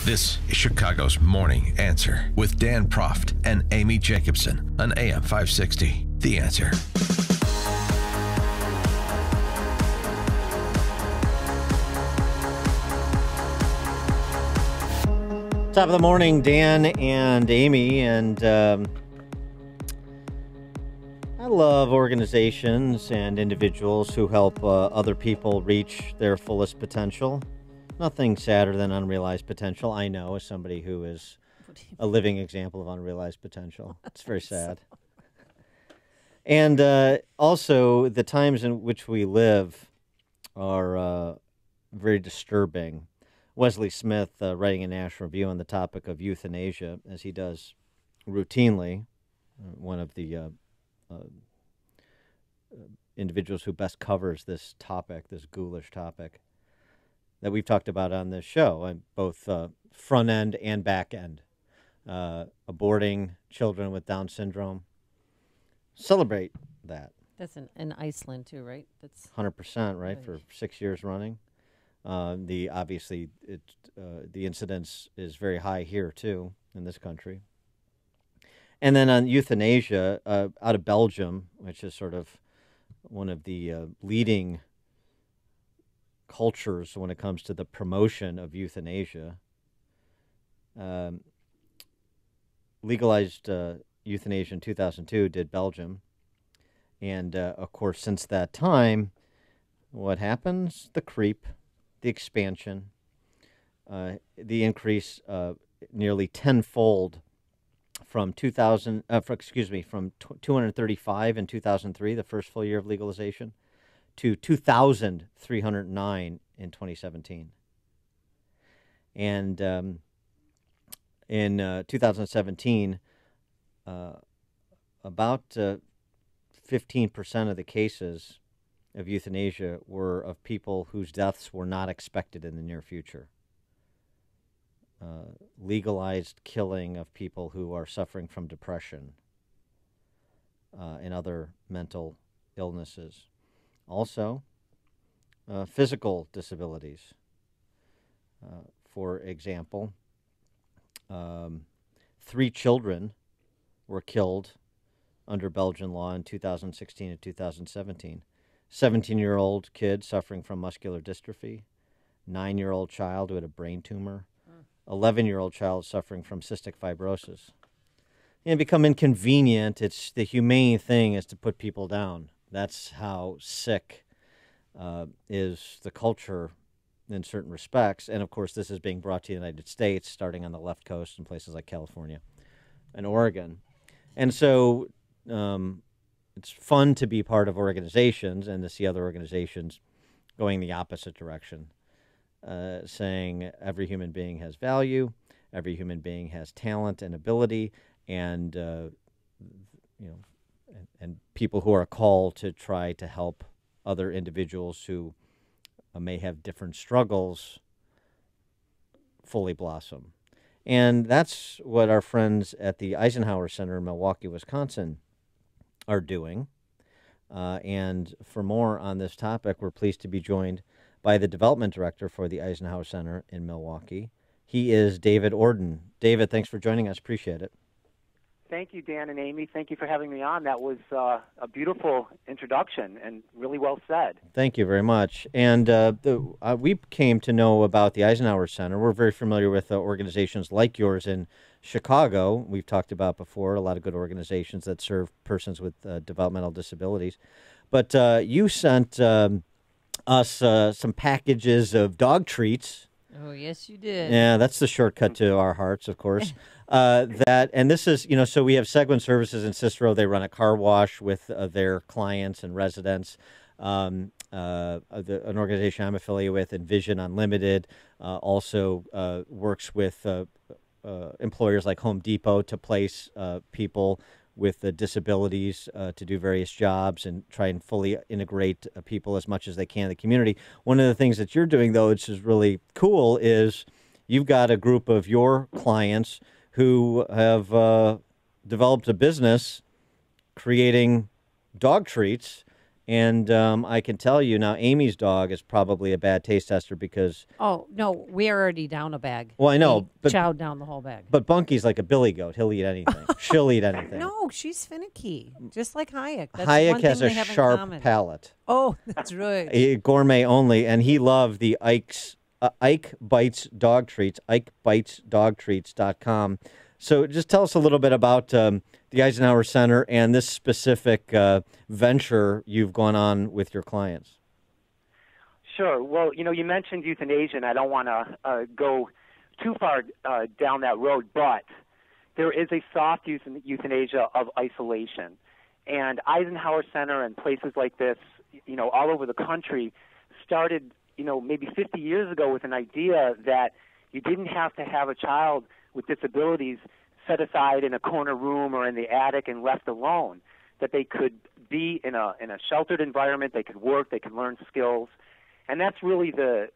This is Chicago's Morning Answer with Dan Proft and Amy Jacobson on AM 560. The Answer. Top of the morning, Dan and Amy, and I love organizations and individuals who help other people reach their fullest potential. Nothing sadder than unrealized potential. I know, as somebody who is a living example of unrealized potential. It's very sad. And also, the times in which we live are very disturbing. Wesley Smith, writing a national review on the topic of euthanasia, as he does routinely, one of the individuals who best covers this topic, this ghoulish topic, that we've talked about on this show, both front end and back end. Aborting children with Down syndrome. Celebrate that. That's in Iceland too, right? That's 100%, right? For 6 years running. The incidence is very high here too in this country. And then on euthanasia, out of Belgium, which is sort of one of the leading cultures when it comes to the promotion of euthanasia, legalized euthanasia in 2002, did Belgium. And, of course, since that time, what happens? The creep, the expansion, the increase nearly tenfold from 235 in 2003, the first full year of legalization, to 2,309 in 2017. And in 2017, about 15% of the cases of euthanasia were of people whose deaths were not expected in the near future. Legalized killing of people who are suffering from depression and other mental illnesses. Also, physical disabilities. For example, 3 children were killed under Belgian law in 2016 and 2017. 17-year-old kid suffering from muscular dystrophy, 9-year-old child who had a brain tumor, 11-year-old child suffering from cystic fibrosis. And become inconvenient. It's the humane thing is to put people down. That's how sick is the culture in certain respects. And, of course, this is being brought to the United States, starting on the left coast in places like California and Oregon. And so it's fun to be part of organizations and to see other organizations going the opposite direction, saying every human being has value, every human being has talent and ability, and and people who are called to try to help other individuals who may have different struggles fully blossom. And that's what our friends at the Eisenhower Center in Milwaukee, Wisconsin are doing. And for more on this topic, we're pleased to be joined by the development director for the Eisenhower Center in Milwaukee. He is David Ordan. David, thanks for joining us. Appreciate it. Thank you, Dan and Amy. Thank you for having me on. That was a beautiful introduction and really well said. Thank you very much. And we came to know about the Eisenhower Center. We're very familiar with organizations like yours in Chicago. We've talked about before a lot of good organizations that serve persons with developmental disabilities. But you sent us some packages of dog treats. Oh, yes, you did. Yeah, that's the shortcut to our hearts, of course. And this is, so we have Seguin Services in Cicero. They run a car wash with their clients and residents. An organization I'm affiliated with, Envision Unlimited, also works with employers like Home Depot to place people with disabilities to do various jobs and try and fully integrate people as much as they can in the community. One of the things that you're doing, though, which is really cool, is you've got a group of your clients who have developed a business creating dog treats And I can tell you now, Amy's dog is probably a bad taste tester because, Oh, no, we're already down a bag. well, I know, We but chowed down the whole bag. but Bunky's like a billy goat. He'll eat anything. She'll eat anything. No, she's finicky, just like Hayek. That's Hayek one has thing a they have in sharp common. palate. Oh, that's right. Gourmet only, and he loved the Ike Bites dog treats, IkeBitesDogTreats.com. So just tell us a little bit about the Eisenhower Center and this specific venture you've gone on with your clients. Sure. Well, you mentioned euthanasia, and I don't want to go too far down that road, but there is a soft euthanasia of isolation. And Eisenhower Center and places like this, all over the country started, maybe 50 years ago with an idea that you didn't have to have a child with disabilities set aside in a corner room or in the attic and left alone, that they could be in a sheltered environment, they could work, they could learn skills. And that's really the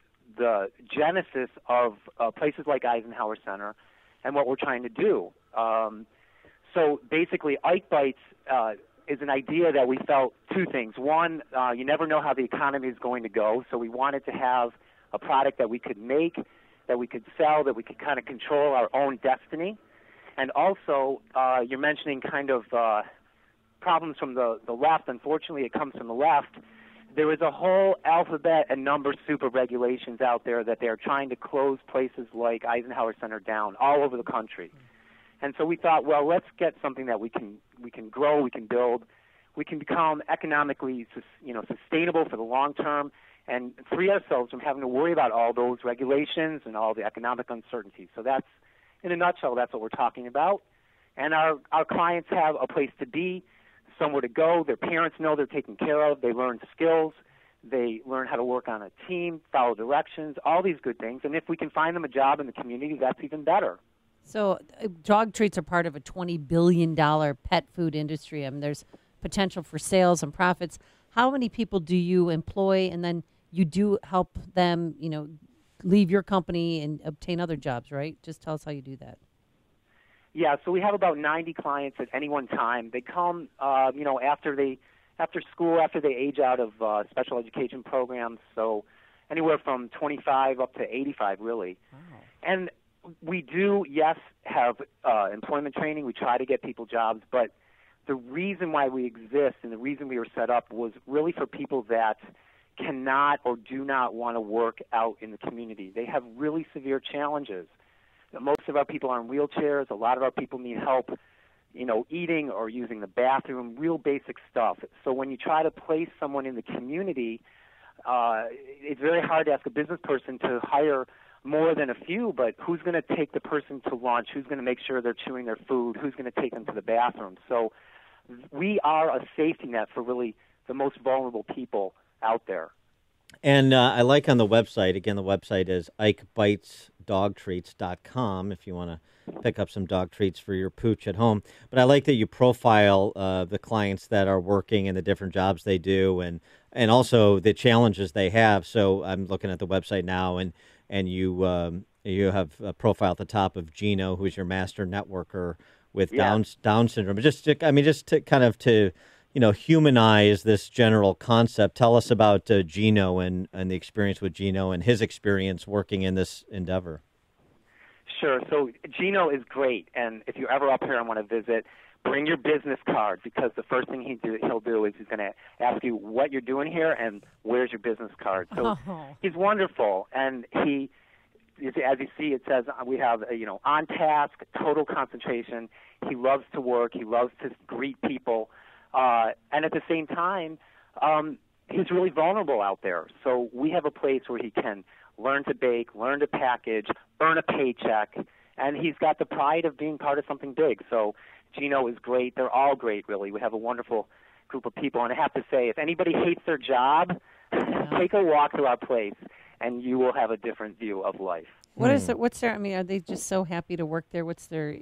genesis of places like Eisenhower Center and what we're trying to do. So basically, Ike Bites is an idea that we felt two things. One, you never know how the economy is going to go, so we wanted to have a product that we could make, that we could sell, that we could kind of control our own destiny. And also, you're mentioning kind of problems from the left. Unfortunately, it comes from the left. There is a whole alphabet and number soup of regulations out there that they're trying to close places like Eisenhower Center down all over the country. And so we thought, well, let's get something that we can grow, we can build, we can become economically sustainable for the long term, and free ourselves from having to worry about all those regulations and all the economic uncertainty. So that's, in a nutshell, that's what we're talking about. And our clients have a place to be, somewhere to go. Their parents know they're taken care of. They learn skills. They learn how to work on a team, follow directions, all these good things. And if we can find them a job in the community, that's even better. So dog treats are part of a $20 billion pet food industry. I mean, there's potential for sales and profits. How many people do you employ, and then you do help them, leave your company and obtain other jobs, right? Just tell us how you do that. Yeah, so we have about 90 clients at any one time. They come, after school, after they age out of special education programs, so anywhere from 25 up to 85, really. Wow. And we do, yes, have employment training. We try to get people jobs, but the reason why we exist and the reason we were set up was really for people that cannot or do not want to work out in the community. They have really severe challenges. Most of our people are in wheelchairs. A lot of our people need help, eating or using the bathroom, real basic stuff. So when you try to place someone in the community, it's very hard to ask a business person to hire more than a few, but who's going to take the person to lunch? Who's going to make sure they're chewing their food? Who's going to take them to the bathroom? So we are a safety net for really the most vulnerable people out there. And I like on the website, again, the website is IkeBitesDogTreats.com if you want to pick up some dog treats for your pooch at home. But I like that you profile the clients that are working and the different jobs they do and also the challenges they have. So I'm looking at the website now, and you have a profile at the top of Gino, who's your master networker with Down syndrome. Just to kind of humanize this general concept. Tell us about Gino and the experience with Gino and his experience working in this endeavor. Sure. So Gino is great, and if you're ever up here and want to visit, bring your business card, because the first thing he'll do is he's going to ask you what you're doing here and where's your business card. So he's wonderful, and he, as you see, it says we have on task, total concentration. He loves to work. He loves to greet people. And at the same time, he's really vulnerable out there. So we have a place where he can learn to bake, learn to package, earn a paycheck, and he's got the pride of being part of something big. So Gino is great. They're all great, really. We have a wonderful group of people. And I have to say, if anybody hates their job, take a walk through our place, and you will have a different view of life. What is it? What's their? I mean, are they just so happy to work there? What's their?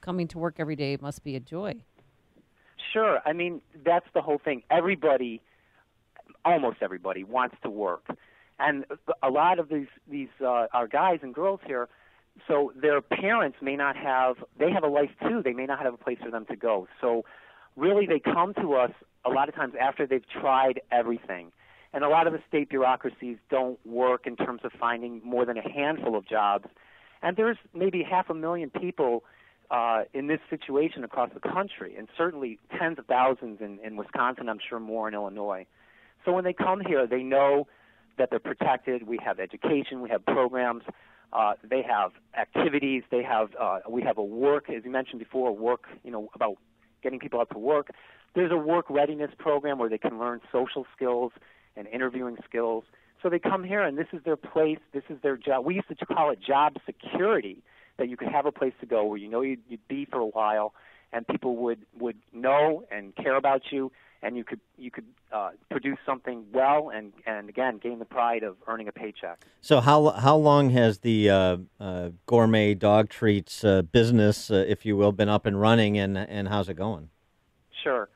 Coming to work every day must be a joy. Sure. I mean, that's the whole thing. Almost everybody wants to work. And a lot of these our guys and girls here, so their parents may not have, they have a life too. They may not have a place for them to go. So really they come to us a lot of times after they've tried everything. And a lot of the state bureaucracies don't work in terms of finding more than a handful of jobs. And there's maybe 500,000 people in this situation across the country, and certainly tens of thousands in Wisconsin, I'm sure more in Illinois. So when they come here, they know that they're protected. We have education, we have programs, they have activities, we have a work, as you mentioned before, work, about getting people out to work. There's a work readiness program where they can learn social skills and interviewing skills. So they come here, and this is their place, this is their job. We used to call it job security, that you could have a place to go where you'd be for a while, and people would know and care about you, and you could produce something well, and again, gain the pride of earning a paycheck. So how long has the gourmet dog treats business, if you will, been up and running, and how's it going? Sure.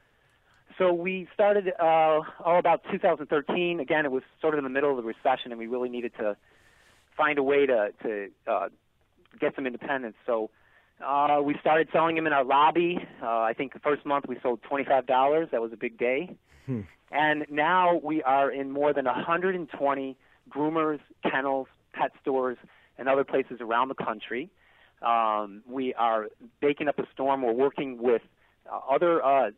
So we started about 2013. Again, it was sort of in the middle of the recession, and we really needed to find a way to get some independence. So we started selling them in our lobby. I think the first month we sold $25. That was a big day. And now we are in more than 120 groomers, kennels, pet stores, and other places around the country. We are baking up a storm. We're working with other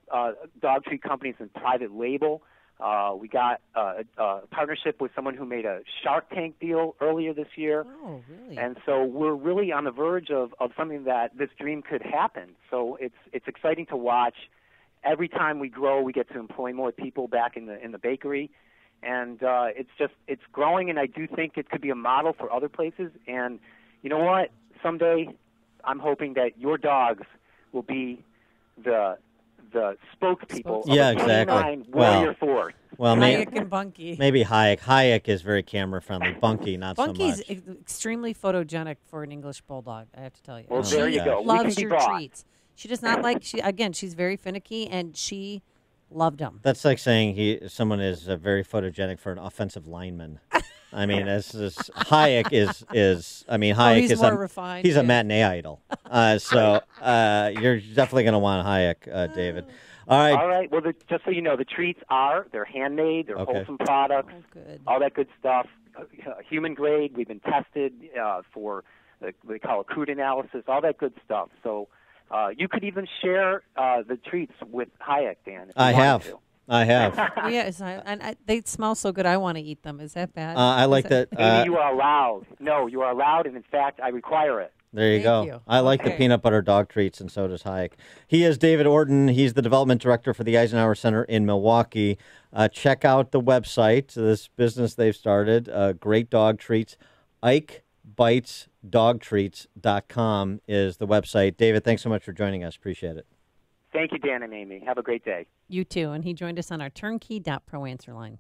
dog treat companies and private label. We got a partnership with someone who made a Shark Tank deal earlier this year. Oh, really? And so we're really on the verge of something that this dream could happen. So it's exciting to watch. Every time we grow, we get to employ more people back in the bakery. And it's growing, and I do think it could be a model for other places. And you know what? Someday I'm hoping that your dogs will be the spokespeople of yeah, a exactly. canine warrior force. Well, Hayek and Bunky. maybe Hayek. Hayek is very camera friendly. Bunky, not Bunky's so much. extremely photogenic for an English bulldog, I have to tell you. Well, And there she you go. We loves can be your bought. treats. She does not like. She's very finicky, and she loved them. That's like saying someone is very photogenic for an offensive lineman. I mean, Hayek is. I mean, Hayek he's is more refined. He's a yeah. matinee idol. So you're definitely going to want Hayek, David. All right. All right. Well, just so you know, the treats they're handmade, they're Okay. wholesome products, Oh, good. all that good stuff. Human grade. We've been tested for they call it crude analysis, all that good stuff. So you could even share the treats with Hayek, Dan. If you I wanted have. to. I have. Yes, they smell so good. I want to eat them. Is that bad? I like Is that. Amy, you are allowed. No, you are allowed, and in fact, I require it. There you Thank go. you. I like the Okay. peanut butter dog treats, and so does Hayek. He is David Ordan. He's the development director for the Eisenhower Center in Milwaukee. Check out the website, this business they've started, great dog treats. IkeBitesDogTreats.com is the website. David, thanks so much for joining us. Appreciate it. Thank you, Dan and Amy. Have a great day. You too. And he joined us on our turnkey.pro answer line.